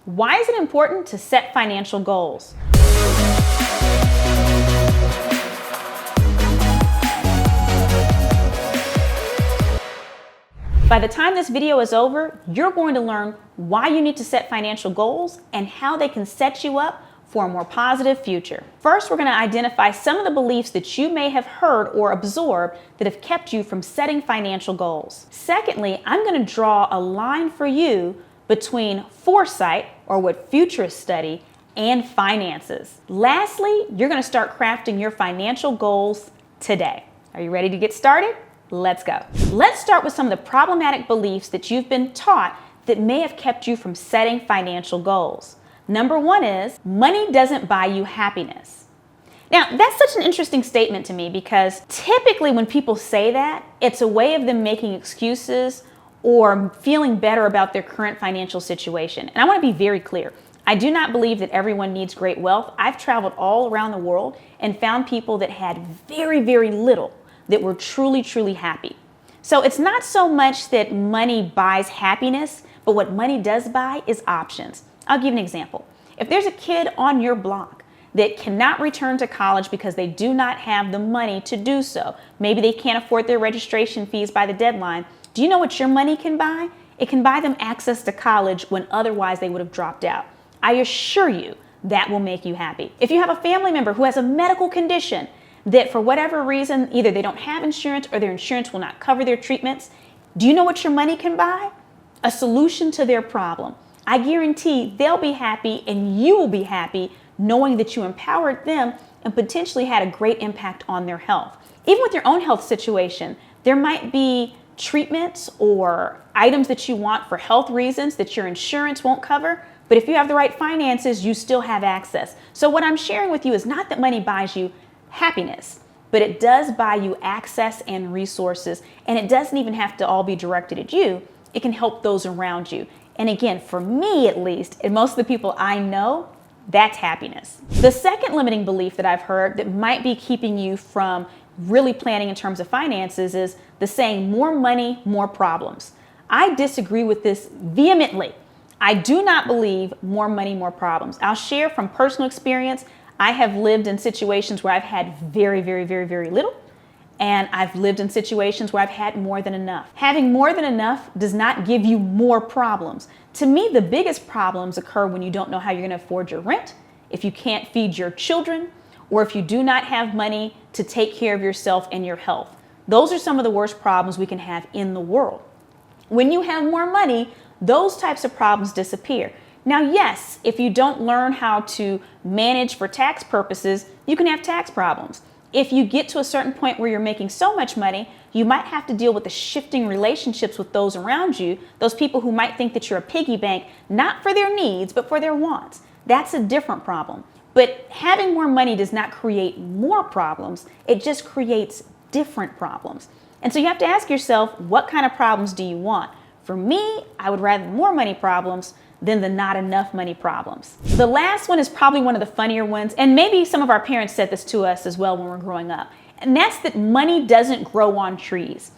Why is it important to set financial goals? By the time this video is over, you're going to learn why you need to set financial goals and how they can set you up for a more positive future. First, we're going to identify some of the beliefs that you may have heard or absorbed that have kept you from setting financial goals. Secondly, I'm going to draw a line for you between foresight, or what futurists study, and finances. Lastly, you're going to start crafting your financial goals today. Are you ready to get started? Let's go. Let's start with some of the problematic beliefs that you've been taught that may have kept you from setting financial goals. Number one is, money doesn't buy you happiness. Now, that's such an interesting statement to me because typically when people say that, it's a way of them making excuses or feeling better about their current financial situation. And I want to be very clear. I do not believe that everyone needs great wealth. I've traveled all around the world and found people that had very, very little that were truly, truly happy. So it's not so much that money buys happiness, but what money does buy is options. I'll give you an example. If there's a kid on your block that cannot return to college because they do not have the money to do so, maybe they can't afford their registration fees by the deadline, do you know what your money can buy? It can buy them access to college when otherwise they would have dropped out. I assure you that will make you happy. If you have a family member who has a medical condition that for whatever reason, either they don't have insurance or their insurance will not cover their treatments, do you know what your money can buy? A solution to their problem. I guarantee they'll be happy and you will be happy knowing that you empowered them and potentially had a great impact on their health. Even with your own health situation, there might be treatments or items that you want for health reasons that your insurance won't cover, but if you have the right finances, you still have access. So what I'm sharing with you is not that money buys you happiness, but it does buy you access and resources, and it doesn't even have to all be directed at you. It can help those around you. And again, for me at least, and most of the people I know, that's happiness. The second limiting belief that I've heard that might be keeping you from really planning in terms of finances is the saying, more money, more problems. I disagree with this vehemently. I do not believe more money, more problems. I'll share from personal experience. I have lived in situations where I've had very, very, very, very little. And I've lived in situations where I've had more than enough. Having more than enough does not give you more problems. To me, the biggest problems occur when you don't know how you're going to afford your rent, if you can't feed your children, or if you do not have money to take care of yourself and your health. Those are some of the worst problems we can have in the world. When you have more money, those types of problems disappear. Now, yes, if you don't learn how to manage for tax purposes, you can have tax problems. If you get to a certain point where you're making so much money, you might have to deal with the shifting relationships with those around you, those people who might think that you're a piggy bank, not for their needs, but for their wants. That's a different problem. But having more money does not create more problems. It just creates different problems. And so you have to ask yourself, what kind of problems do you want? For me, I would rather more money problems than the not enough money problems. The last one is probably one of the funnier ones, and maybe some of our parents said this to us as well when we were growing up, and that's that money doesn't grow on trees.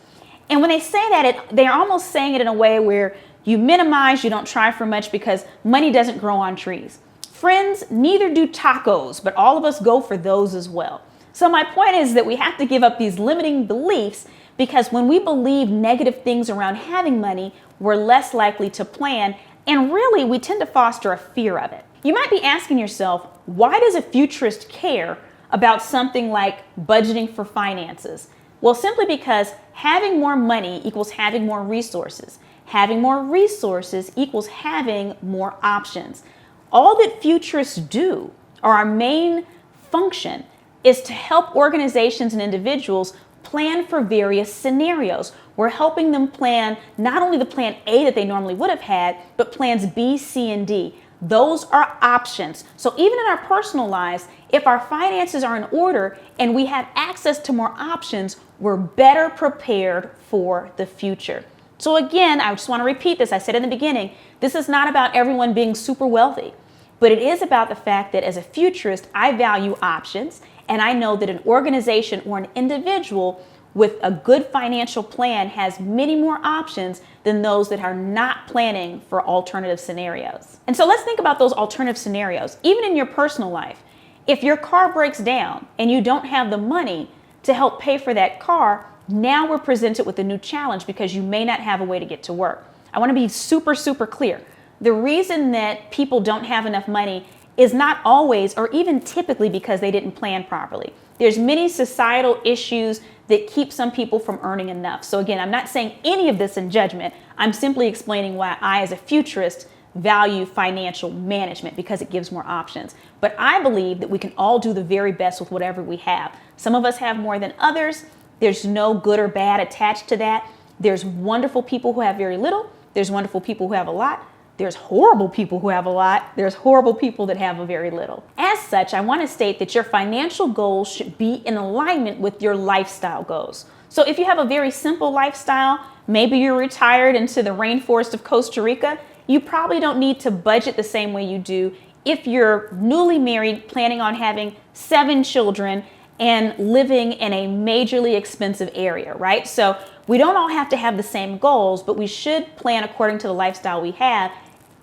And when they say that, they're almost saying it in a way where you minimize, you don't try for much because money doesn't grow on trees. Friends, neither do tacos, but all of us go for those as well. So my point is that we have to give up these limiting beliefs because when we believe negative things around having money, we're less likely to plan. And really, we tend to foster a fear of it. You might be asking yourself, why does a futurist care about something like budgeting for finances? Well, simply because having more money equals having more resources. Having more resources equals having more options. All that futurists do, or our main function, is to help organizations and individuals plan for various scenarios. We're helping them plan not only the plan A that they normally would have had, but plans B, C, and D. Those are options. So even in our personal lives, if our finances are in order and we have access to more options, we're better prepared for the future. So again, I just want to repeat this. I said in the beginning, this is not about everyone being super wealthy, but it is about the fact that as a futurist, I value options, and I know that an organization or an individual with a good financial plan has many more options than those that are not planning for alternative scenarios. And so let's think about those alternative scenarios. Even in your personal life, if your car breaks down and you don't have the money to help pay for that car, now we're presented with a new challenge because you may not have a way to get to work. I want to be super, super clear. The reason that people don't have enough money is not always or even typically because they didn't plan properly. There's many societal issues that keep some people from earning enough. So again, I'm not saying any of this in judgment. I'm simply explaining why I, as a futurist, value financial management because it gives more options. But I believe that we can all do the very best with whatever we have. Some of us have more than others. There's no good or bad attached to that. There's wonderful people who have very little. There's wonderful people who have a lot. There's horrible people who have a lot. There's horrible people that have a very little. As such, I want to state that your financial goals should be in alignment with your lifestyle goals. So if you have a very simple lifestyle, maybe you're retired into the rainforest of Costa Rica, you probably don't need to budget the same way you do if you're newly married, planning on having 7 children and living in a majorly expensive area, right? So we don't all have to have the same goals, but we should plan according to the lifestyle we have.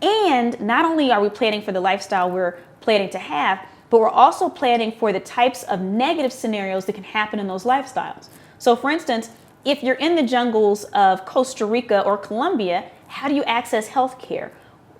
And not only are we planning for the lifestyle we're planning to have, but we're also planning for the types of negative scenarios that can happen in those lifestyles. So for instance, if you're in the jungles of Costa Rica or Colombia, how do you access health care?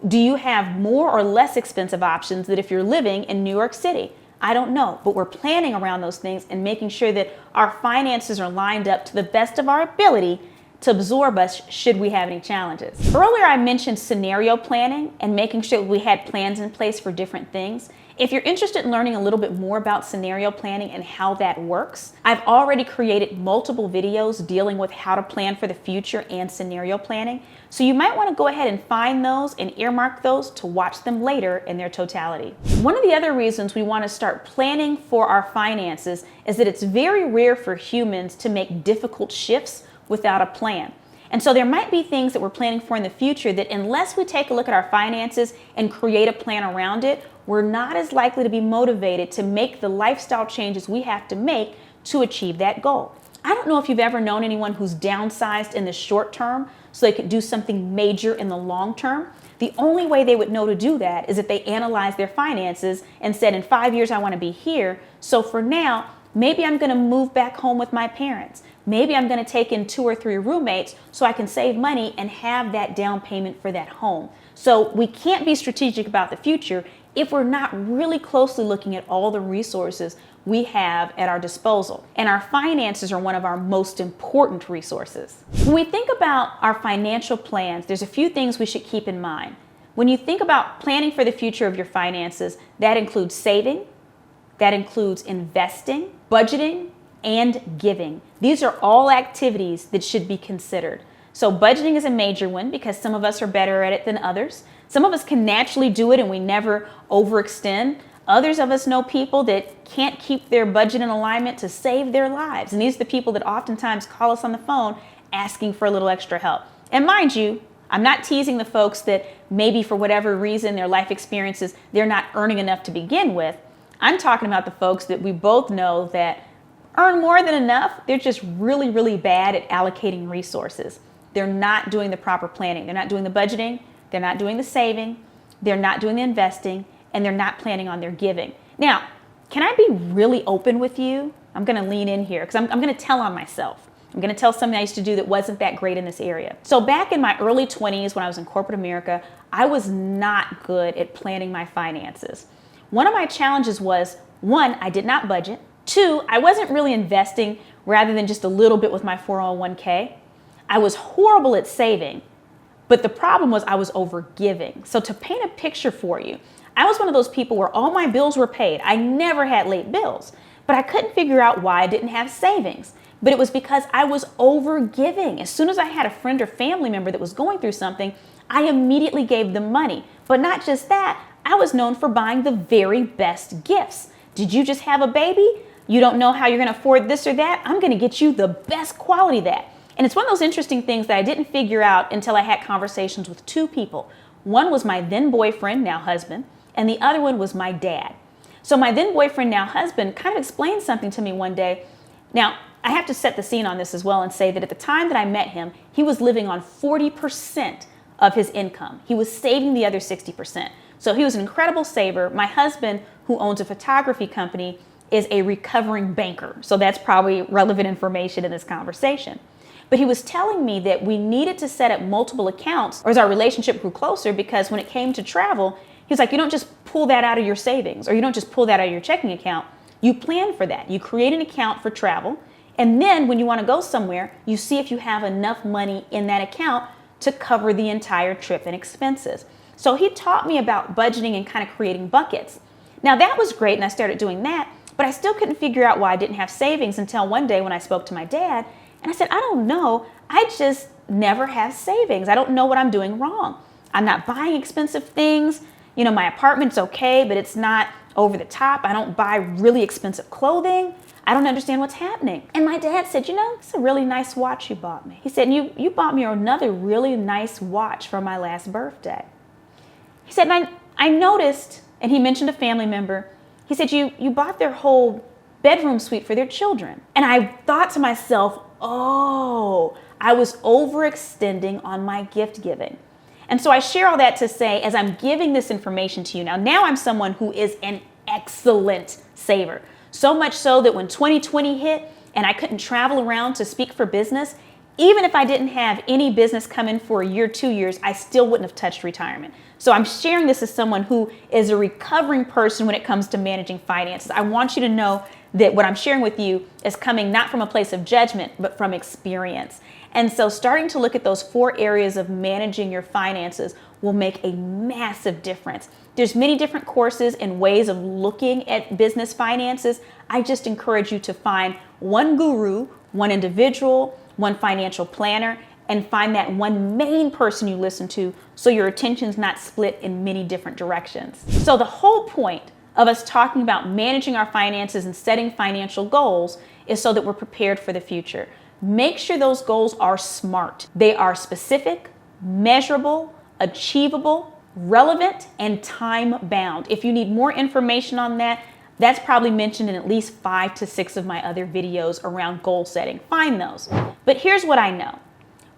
Do you have more or less expensive options than if you're living in New York City? I don't know, but we're planning around those things and making sure that our finances are lined up to the best of our ability to absorb us should we have any challenges. Earlier, I mentioned scenario planning and making sure we had plans in place for different things. If you're interested in learning a little bit more about scenario planning and how that works, I've already created multiple videos dealing with how to plan for the future and scenario planning. So you might want to go ahead and find those and earmark those to watch them later in their totality. One of the other reasons we want to start planning for our finances is that it's very rare for humans to make difficult shifts without a plan. And so there might be things that we're planning for in the future that unless we take a look at our finances and create a plan around it, we're not as likely to be motivated to make the lifestyle changes we have to make to achieve that goal. I don't know if you've ever known anyone who's downsized in the short term so they could do something major in the long term. The only way they would know to do that is if they analyzed their finances and said, in 5 years, I want to be here. So for now, maybe I'm going to move back home with my parents. Maybe I'm going to take in 2 or 3 roommates so I can save money and have that down payment for that home. So we can't be strategic about the future if we're not really closely looking at all the resources we have at our disposal. And our finances are one of our most important resources. When we think about our financial plans, there's a few things we should keep in mind. When you think about planning for the future of your finances, that includes saving, that includes investing, budgeting, and giving. These are all activities that should be considered. So budgeting is a major one because some of us are better at it than others. Some of us can naturally do it and we never overextend. Others of us know people that can't keep their budget in alignment to save their lives. And these are the people that oftentimes call us on the phone asking for a little extra help. And mind you, I'm not teasing the folks that maybe for whatever reason, their life experiences, they're not earning enough to begin with. I'm talking about the folks that we both know that earn more than enough. They're just really, really bad at allocating resources. They're not doing the proper planning. They're not doing the budgeting. They're not doing the saving. They're not doing the investing. And they're not planning on their giving. Now, can I be really open with you? I'm going to lean in here because I'm going to tell on myself. I'm going to tell something I used to do that wasn't that great in this area. So back in my early 20s when I was in corporate America, I was not good at planning my finances. One of my challenges was, 1, I did not budget. 2, I wasn't really investing rather than just a little bit with my 401k. I was horrible at saving, but the problem was I was over giving. So to paint a picture for you, I was one of those people where all my bills were paid. I never had late bills, but I couldn't figure out why I didn't have savings. But it was because I was over giving. As soon as I had a friend or family member that was going through something, I immediately gave them money. But not just that, I was known for buying the very best gifts. Did you just have a baby? You don't know how you're going to afford this or that? I'm going to get you the best quality of that. And it's one of those interesting things that I didn't figure out until I had conversations with 2 people. One was my then boyfriend, now husband, and the other one was my dad. So my then boyfriend, now husband, kind of explained something to me one day. Now, I have to set the scene on this as well and say that at the time that I met him, he was living on 40% of his income. He was saving the other 60%. So he was an incredible saver. My husband, who owns a photography company, is a recovering banker. So that's probably relevant information in this conversation. But he was telling me that we needed to set up multiple accounts, or as our relationship grew closer, because when it came to travel, he was like, you don't just pull that out of your savings, or you don't just pull that out of your checking account. You plan for that. You create an account for travel. And then when you want to go somewhere, you see if you have enough money in that account to cover the entire trip and expenses. So he taught me about budgeting and kind of creating buckets. Now that was great, and I started doing that, but I still couldn't figure out why I didn't have savings until one day when I spoke to my dad, and I said, I don't know, I just never have savings. I don't know what I'm doing wrong. I'm not buying expensive things. You know, my apartment's okay, but it's not over the top. I don't buy really expensive clothing. I don't understand what's happening. And my dad said, you know, it's a really nice watch you bought me. He said, you bought me another really nice watch for my last birthday. He said, and I noticed, and he mentioned a family member, he said, you bought their whole bedroom suite for their children. And I thought to myself, oh, I was overextending on my gift giving. And so I share all that to say, as I'm giving this information to you now I'm someone who is an excellent saver. So much so that when 2020 hit and I couldn't travel around to speak for business, even if I didn't have any business come in for a year, 2 years, I still wouldn't have touched retirement. So I'm sharing this as someone who is a recovering person when it comes to managing finances. I want you to know that what I'm sharing with you is coming not from a place of judgment, but from experience. And so starting to look at those 4 areas of managing your finances will make a massive difference. There's many different courses and ways of looking at business finances. I just encourage you to find one guru, one individual, one financial planner, and find that one main person you listen to so your attention's not split in many different directions. So the whole point of us talking about managing our finances and setting financial goals is so that we're prepared for the future. Make sure those goals are SMART. They are specific, measurable, achievable, relevant, and time-bound. If you need more information on that, that's probably mentioned in at least 5 to 6 of my other videos around goal setting. Find those. But here's what I know.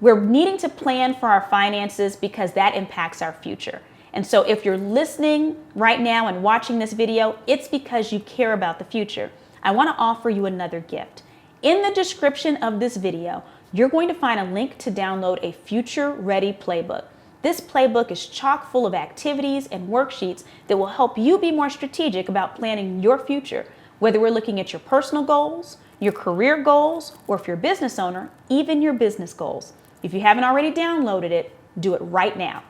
We're needing to plan for our finances because that impacts our future. And so if you're listening right now and watching this video, it's because you care about the future. I want to offer you another gift. In the description of this video, you're going to find a link to download a Future Ready Playbook. This playbook is chock full of activities and worksheets that will help you be more strategic about planning your future, whether we're looking at your personal goals, your career goals, or if you're a business owner, even your business goals. If you haven't already downloaded it, do it right now.